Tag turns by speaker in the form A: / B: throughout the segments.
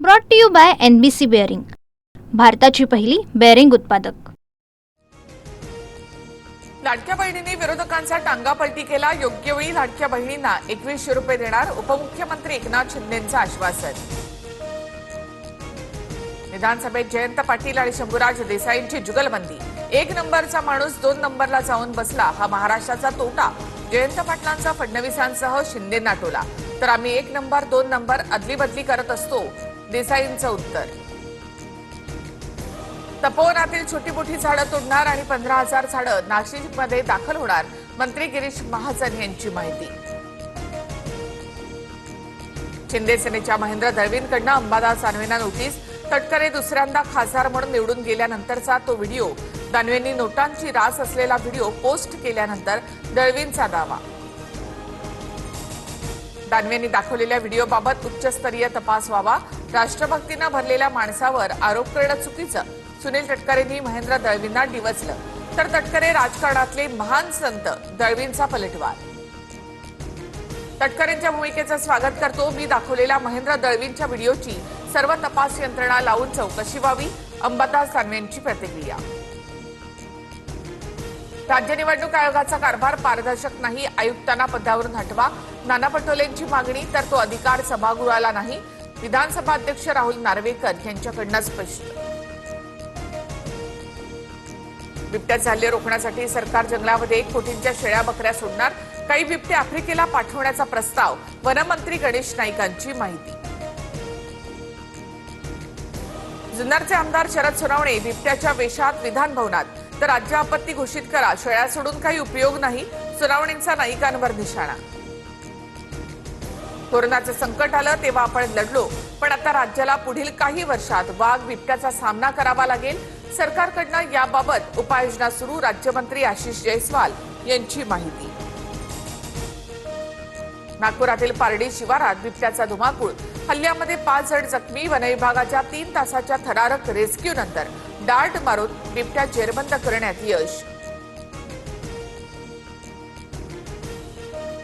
A: Brought to you by NBC bearing, भारताची पहिली bearing उत्पादक।
B: लाडक्या बहिणींनी विरोधकांचा टांगापलटी केला। योग्य वेळी लाडक्या बहिणींना 2100 रुपये देणार, उपमुख्यमंत्री एकनाथ शिंदेंचं आश्वासन। विधानसभेत जयंत पाटील आणि शंभूराज देसाईंची जुगलबंदी। 1 नंबरचा माणूस 2 नंबरला जाऊन बसला, हा महाराष्ट्राचा तोटा। जयंत पाटलांचा फडणवीसांसह शिंदेंना टोला, तर आम्ही 1 नंबर 2 नंबर अदली बदली करत असतो, देसाईंचं उत्तर। तपोवनातील छोटी मोठी झाडं तोडणार आणि 15,000 झाडं नाशिकमध्ये दाखल होणार, मंत्री गिरीश महाजन यांची माहिती। शिंदे सेनेच्या महेंद्र दळवींकडून अंबादास दानवेंना नोटीस। तटकरे दुसऱ्यांदा खासदार म्हणून निवडून गेल्यानंतरचा तो व्हिडिओ, दानवेंनी नोटांची रास असलेला व्हिडिओ पोस्ट केल्यानंतर दळवींचा दावा। दानवेंनी दाखवलेल्या व्हिडिओबाबत उच्चस्तरीय तपास व्हावा, राष्ट्रभक्तीनं भरलेल्या माणसावर आरोप करणं चुकीचं, सुनील तटकरेंनी महेंद्र दळवींना डिवचलं, तर तटकरे राजकारणातले महान संत, दळवींचा पलटवार। तटकरेंच्या भूमिकेचं स्वागत करतो, मी दाखवलेल्या महेंद्र दळवींच्या व्हिडिओची सर्व तपास यंत्रणा लावून चौकशी व्हावी, अंबादास दानवेंची प्रतिक्रिया। राज्य निवडणूक आयोगाचा कारभार पारदर्शक नाही, आयुक्तांना पदावरून हटवा, नाना पटोलेंची मागणी, तर तो अधिकार सभागृहाला नाही, विधानसभा अध्यक्ष राहुल नार्वेकर यांच्याकडनं स्पष्ट। बिबट्याचे हल्ले रोखण्यासाठी सरकार जंगलामध्ये 1 कोटींच्या शेळ्या बकऱ्या सोडणार, काही बिबटे आफ्रिकेला पाठवण्याचा प्रस्ताव, वनमंत्री गणेश नाईकांची माहिती। जुन्नरचे आमदार शरद सोनवणे बिबट्याच्या वेशात विधान भवनात, तर राज्य आपत्ती घोषित करा, शेळ्या सोडून काही उपयोग नाही, सोनवणेंचा नाईकांवर निशाणा। कोरोनाचं संकट आलं तेव्हा आपण लढलो, पण आता राज्याला पुढील काही वर्षात वाघ बिबट्याचा सामना करावा लागेल, सरकारकडनं याबाबत उपाययोजना सुरू, राज्यमंत्री आशिष जयस्वाल यांची माहिती। नागपुरातील पारडी शिवारात बिबट्याचा धुमाकूळ, हल्ल्यामध्ये 5 जण जखमी, वनविभागाच्या 3 तासाच्या थरारक रेस्क्यू नंतर डार्ट मारून बिबट्या जेरबंद करण्यात यश।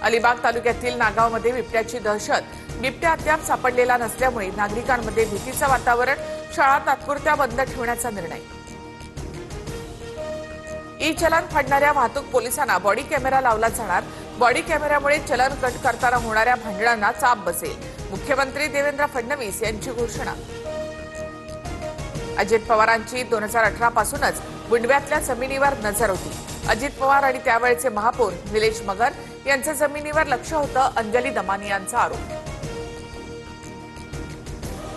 B: अलिबाग तालुक्यातील नागावमध्ये बिबट्याची दहशत, बिबट्या अद्याप सापडलेला नसल्यामुळे नागरिकांमध्ये भीतीचं वातावरण, शाळा तात्पुरत्या बंद ठेवण्याचा निर्णय। ई चलन फाडणाऱ्या वाहतूक पोलिसांना बॉडी कॅमेरा लावला जाणार, बॉडी कॅमेऱ्यामुळे चलन कट करताना होणाऱ्या भांडणांना चाप बसेल, मुख्यमंत्री देवेंद्र फडणवीस यांची घोषणा। अजित पवारांची 2018 पासूनच बुंडव्यातल्या जमिनीवर नजर होती, अजित पवार आणि त्यावेळचे महापौर निलेश मगर यांचं जमिनीवर लक्ष होतं, अंजली दमानियांचा आरोप।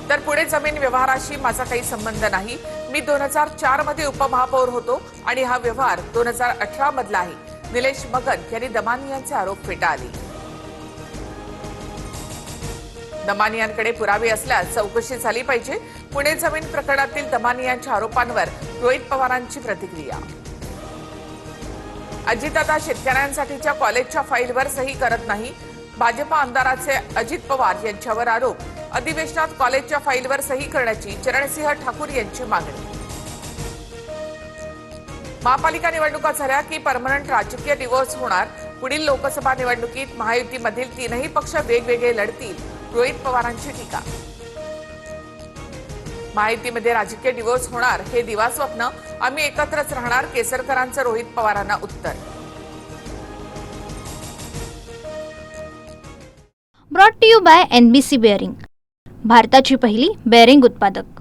B: तर पुढे जमीन व्यवहाराशी माझा काही संबंध नाही, मी 2004 मध्ये उपमहापौर होतो आणि हा व्यवहार 2018 मधला आहे, निलेश मगर यांनी दमानियांचे आरोप फेटाळले। दमानियांकडे पुरावे असल्यास चौकशी झाली पाहिजे, पुणे जमीन प्रकरणातील दमानियांच्या आरोपांवर रोहित पवारांची प्रतिक्रिया। अजितदादा शेतकऱ्यांसाठीच्या कॉलेजच्या फाईलवर सही करत नाही, भाजप आमदाराचे अजित पवार यांच्यावर आरोप, अधिवेशनात कॉलेजच्या फाईलवर सही करण्याची चरणसिंह ठाकूर यांची मागणी। महापालिका निवडणुका झाल्या की परमनंट राजकीय डिव्होर्स होणार, पुढील लोकसभा निवडणुकीत महायुतीमधील 3ही पक्ष वेगवेगळे लढतील, रोहित पवारांची टीका। महायुतीमध्ये राजकीय डिव्होर्स होणार हे दिवास्वप्न, आम्ही एकत्रच राहणार, केसरकरांचं रोहित पवारांना उत्तर।
A: Brought to you by NBC bearing, भारताची पहिली बेअरिंग उत्पादक।